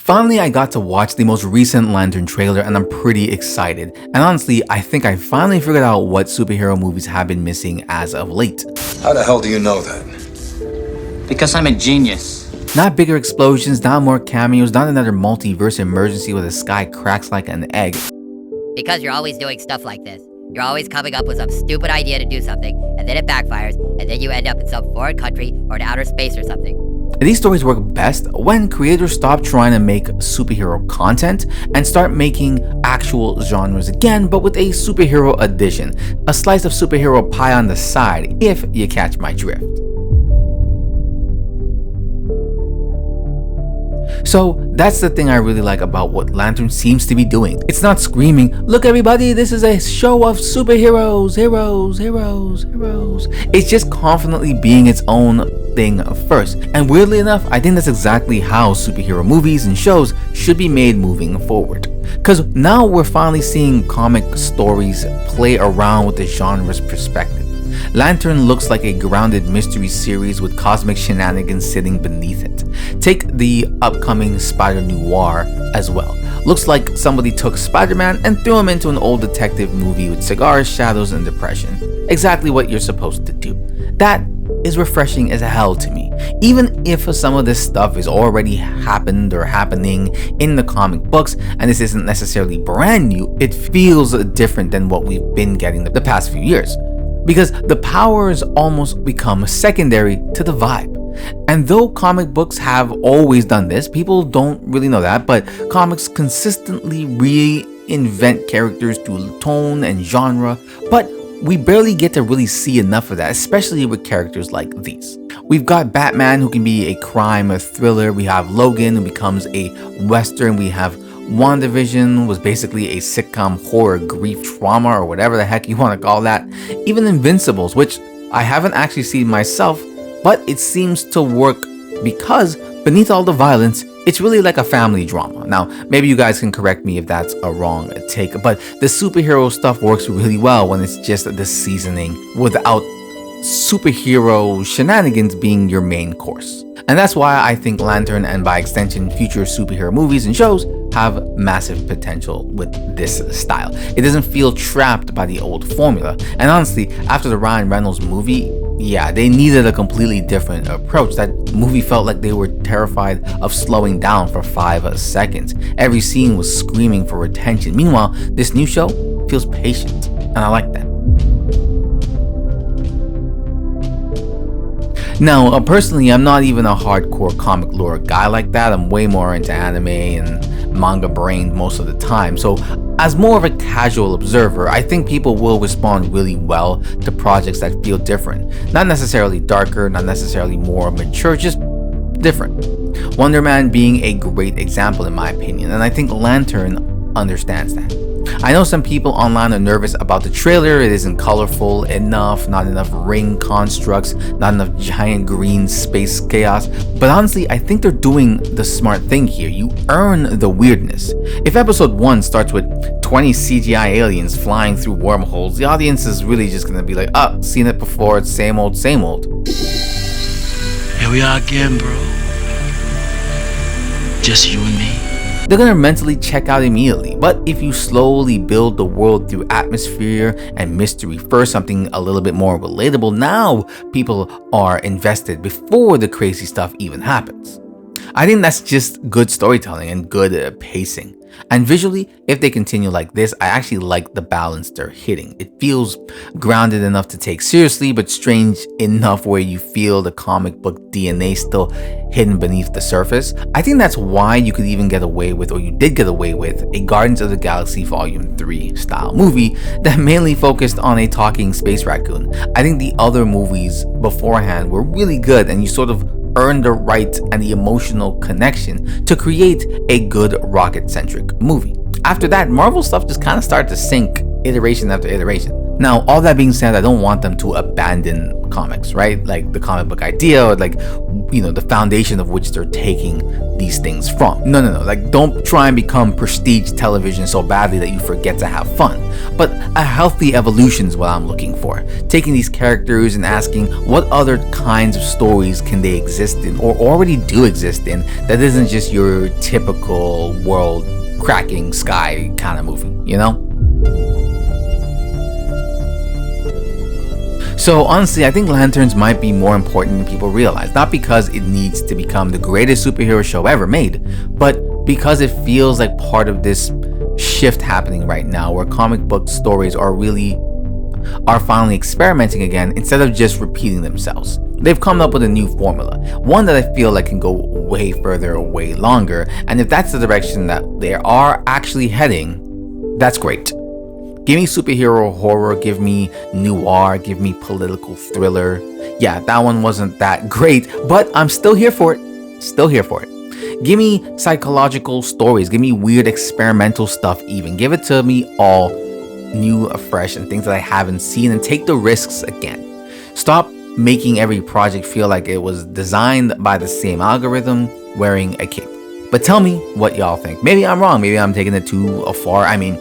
Finally, I got to watch the most recent Lantern trailer and I'm pretty excited. And honestly, I think I finally figured out what superhero movies have been missing as of late. How the hell do you know that? Because I'm a genius. Not bigger explosions, not more cameos, not another multiverse emergency where the sky cracks like an egg. Because you're always doing stuff like this. You're always coming up with some stupid idea to do something, and then it backfires, and then you end up in some foreign country or in outer space or something. These stories work best when creators stop trying to make superhero content and start making actual genres again, but with a superhero edition, a slice of superhero pie on the side, if you catch my drift. So that's the thing I really like about what Lantern seems to be doing. It's not screaming, "Look everybody, this is a show of superheroes, heroes. It's just confidently being its own thing first. And weirdly enough, I think that's exactly how superhero movies and shows should be made moving forward. Cause now we're finally seeing comic stories play around with the genre's perspective. Lantern looks like a grounded mystery series with cosmic shenanigans sitting beneath it. Take the upcoming Spider-Noir as well. Looks like somebody took Spider-Man and threw him into an old detective movie with cigars, shadows, and depression. Exactly what you're supposed to do. That is refreshing as hell to me. Even if some of this stuff is already happened or happening in the comic books and this isn't necessarily brand new, it feels different than what we've been getting the past few years. Because the powers almost become secondary to the vibe. And though comic books have always done this, people don't really know that, but comics consistently reinvent characters through tone and genre, but we barely get to really see enough of that, especially with characters like these. We've got Batman, who can be a crime, a thriller. We have Logan, who becomes a western. We have WandaVision, was basically a sitcom horror grief trauma or whatever the heck you want to call that. Even Invincibles, which I haven't actually seen myself, but it seems to work because beneath all the violence, it's really like a family drama. Now, maybe you guys can correct me if that's a wrong take, but the superhero stuff works really well when it's just the seasoning without superhero shenanigans being your main course. And that's why I think Lantern, and by extension future superhero movies and shows, have massive potential with this style. It doesn't feel trapped by the old formula. And honestly, after the Ryan Reynolds movie, yeah, they needed a completely different approach. That movie felt like they were terrified of slowing down for 5 seconds. Every scene was screaming for attention. Meanwhile, this new show feels patient, and I like that. Now, personally, I'm not even a hardcore comic lore guy like that. I'm way more into anime and manga brained most of the time. So, as more of a casual observer, I think people will respond really well to projects that feel different. Not necessarily darker, not necessarily more mature, just different. Wonder Man being a great example in my opinion, and I think Lantern understands that. I know some people online are nervous about the trailer. It isn't colorful enough, not enough ring constructs, not enough giant green space chaos. But honestly, I think they're doing the smart thing here. You earn the weirdness. If episode 1 starts with 20 CGI aliens flying through wormholes, the audience is really just gonna be like, seen it before, it's same old, same old. Here we are again, bro. Just you and me. They're gonna mentally check out immediately. But if you slowly build the world through atmosphere and mystery first, something a little bit more relatable, now people are invested before the crazy stuff even happens. I think that's just good storytelling and good pacing. And visually, if they continue like this, I actually like the balance they're hitting. It feels grounded enough to take seriously, but strange enough where you feel the comic book DNA still hidden beneath the surface. I think that's why you could even get away with, or you did get away with, a Guardians of the Galaxy Volume 3 style movie that mainly focused on a talking space raccoon. I think the other movies beforehand were really good, and you sort of earned the right and the emotional connection to create a good rocket-centric movie. After that, Marvel stuff just kind of started to sink iteration after iteration. Now, all that being said, I don't want them to abandon comics, right? Like the comic book idea, or like, you know, the foundation of which they're taking these things from. No, like don't try and become prestige television so badly that you forget to have fun. But a healthy evolution is what I'm looking for. Taking these characters and asking what other kinds of stories can they exist in, or already do exist in, that isn't just your typical world cracking sky kind of movie, you know? So honestly, I think Lanterns might be more important than people realize. Not because it needs to become the greatest superhero show ever made, but because it feels like part of this shift happening right now, where comic book stories are finally experimenting again instead of just repeating themselves. They've come up with a new formula, one that I feel like can go way further, way longer, and if that's the direction that they are actually heading, that's great. Give me superhero horror, give me noir, give me political thriller. Yeah, that one wasn't that great, but I'm still here for it. Still here for it. Give me psychological stories, give me weird experimental stuff even. Give it to me all new, afresh, and things that I haven't seen, and take the risks again. Stop making every project feel like it was designed by the same algorithm wearing a cape. But tell me what y'all think. Maybe I'm wrong, maybe I'm taking it too far. I mean,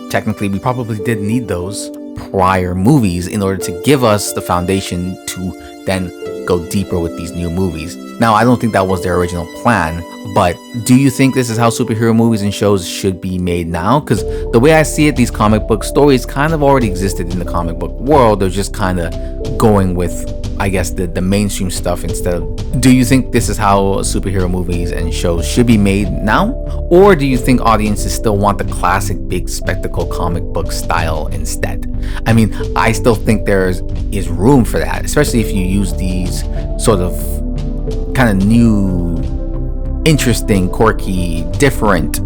technically we probably did need those prior movies in order to give us the foundation to then go deeper with these new movies. Now, I don't think that was their original plan, but do you think this is how superhero movies and shows should be made now? Because the way I see it, these comic book stories kind of already existed in the comic book world. They're just kind of going with, I guess, the mainstream stuff instead of... Do you think this is how superhero movies and shows should be made now? Or do you think audiences still want the classic big spectacle comic book style instead? I mean, I still think there is room for that, especially if you use these sort of kind of new, interesting, quirky, different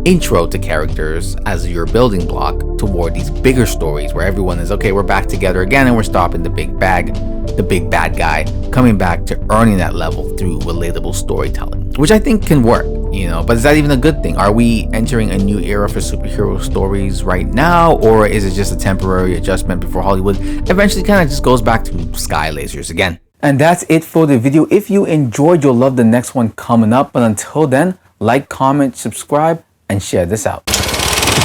intro to characters as your building block toward these bigger stories where everyone is, okay, we're back together again and we're stopping the big bad guy, coming back to earning that level through relatable storytelling, which I think can work, you know. But is that even a good thing? Are we entering a new era for superhero stories right now, or is it just a temporary adjustment before Hollywood eventually kind of just goes back to sky lasers again? And that's it for the video. If you enjoyed, you'll love the next one coming up. But until then, like, comment, subscribe, and share this out.